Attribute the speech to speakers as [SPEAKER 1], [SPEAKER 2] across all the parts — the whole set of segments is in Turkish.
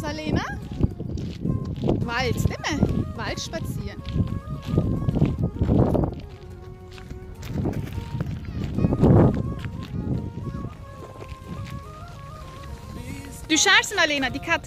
[SPEAKER 1] Alena? Wald, değil mi? Wald spazieren. Düşersin Alena, dikkat.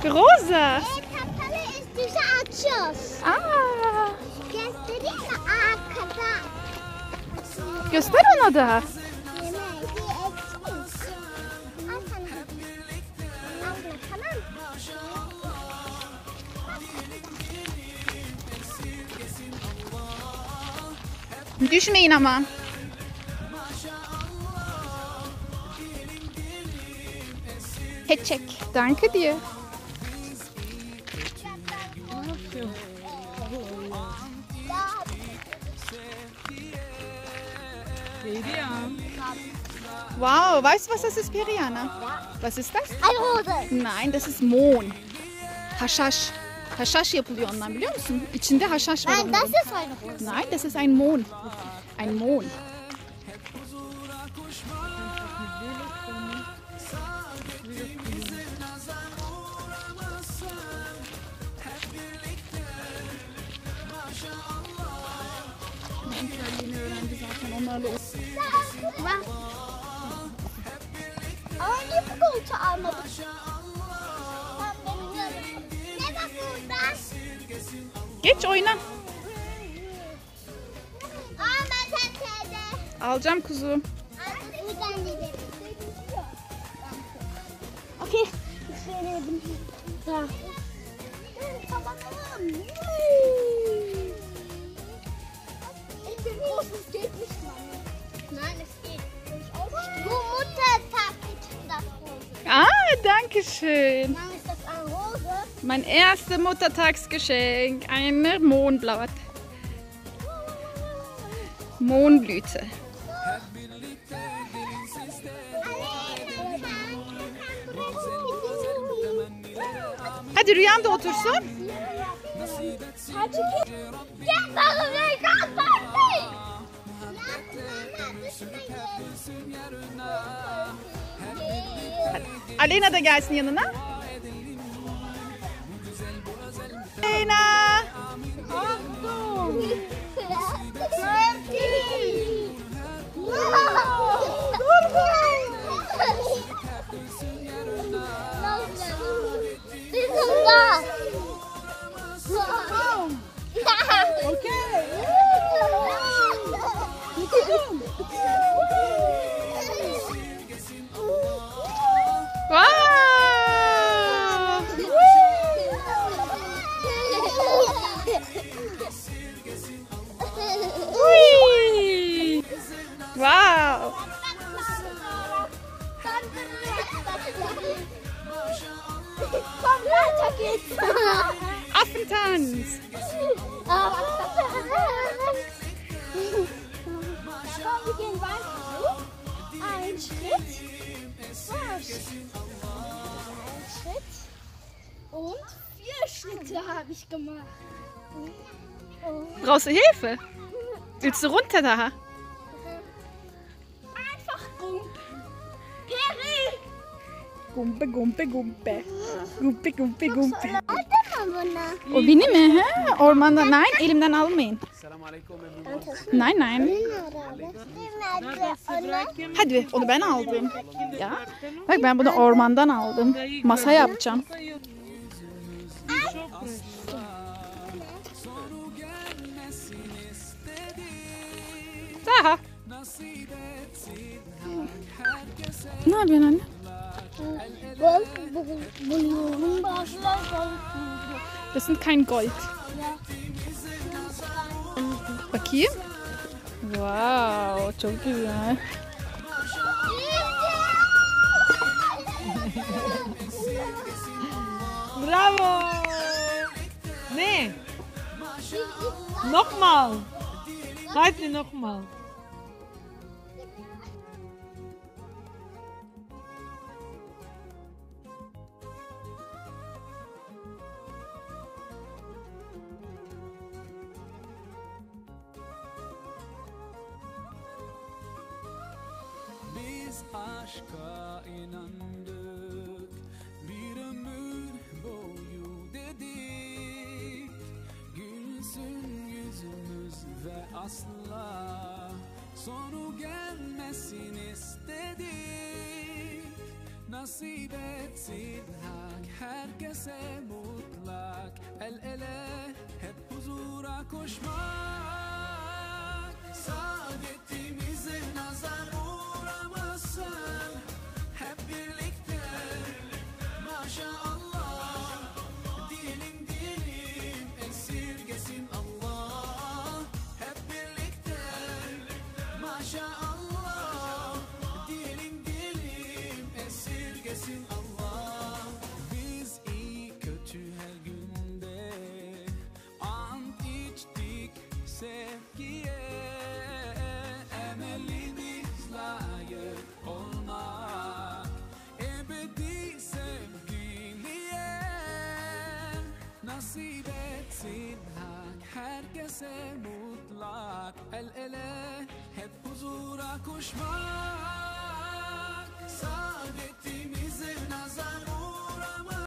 [SPEAKER 1] Rosa.
[SPEAKER 2] Kapalı üstüne açıyoruz.
[SPEAKER 1] Aa,
[SPEAKER 2] Göstereyim mi arkada?
[SPEAKER 1] göster ona da.
[SPEAKER 2] Yemeği eksik. Al sana. Al bunu, tamam mı?
[SPEAKER 1] Düşmeyin ama. Çek. Danke dir. Wow, weißt du, was das ist, Periana? Was ist das?
[SPEAKER 2] Eine Rose.
[SPEAKER 1] Nein, das ist Mohn. Haşhaş. Haşhaş yapılıyor ondan, biliyor musun? İçinde haşhaş var
[SPEAKER 2] Nein, das
[SPEAKER 1] onların.
[SPEAKER 2] ist eine Rose.
[SPEAKER 1] Nein, das ist ein Mohn. Ein Mohn. Yeni öğrendi zaten onlarla.
[SPEAKER 2] Ama niye bu koltuğu almadık? Ben bilmiyorum. Ne bak burada?
[SPEAKER 1] Geç oyna.
[SPEAKER 2] Aa ben sen teyze.
[SPEAKER 1] Alacağım kuzum.
[SPEAKER 2] Buradan gidelim. Okey. Söyledim. Tamam. Tamam. Großes geht nicht, Mann. Nein, es geht. Du Muttertag ist das Rose.
[SPEAKER 1] Ah, danke schön.
[SPEAKER 2] Mann, ist das eine Rose?
[SPEAKER 1] Mein erstes Muttertagsgeschenk. Eine Mohnblatt. Mohnblüte. Hadi Rüyam da otursun.
[SPEAKER 2] Gel bakalım kapattı.
[SPEAKER 1] Alena da gelsin yanına. Alena. Wow. Ui. Wow.
[SPEAKER 2] Komm, weiter geht's.
[SPEAKER 1] Affentanz.
[SPEAKER 2] Komm, wir gehen weiter. Ein Schritt. Zwei Schritte. Ein Schritt. Und 4 Schritte habe ich gemacht.
[SPEAKER 1] Brauchst du Hilfe? Willst du runter da?
[SPEAKER 2] Einfach gut. Peri!
[SPEAKER 1] Gumpe, gumpe, gumpe. Gumpe, gumpe, gumpe.
[SPEAKER 2] Aldın mı bunu?
[SPEAKER 1] O benim mi? He? Ormanda. Nein, elimden almayın. Nein, nein. Hadi onu ben aldım. Ya. Bak ben bunu ormandan aldım. Masa yapacağım. Daha. Ne yapıyorsun anne?
[SPEAKER 2] Buluyorum bazılar
[SPEAKER 1] Das sind kein Gold. Bakayım. Wow, çok güzel.
[SPEAKER 3] Bravo! Ne? Nochmal! Hadi nochmal!
[SPEAKER 4] biz aşka inandık, bir ömür boyu dedik. Gülsün yüzümüz ve asla sonu gelmesin istedik. Nasip etsin hak herkese mutlak, el ele hep huzura koşmak. Saadetimize nazar uğramasın, hep birlikte maşallah diyelim diyelim, esirgesin Allah. Hep birlikte maşallah diyelim diyelim, esirgesin Allah. Biz iyi kötü her günde ant içtik sevgiye, emelimiz layık olmak ebedi sevgiliye. Nasip etsin hak herkese mutlak, el ele hep huzura koşmak. Saadetimize nazar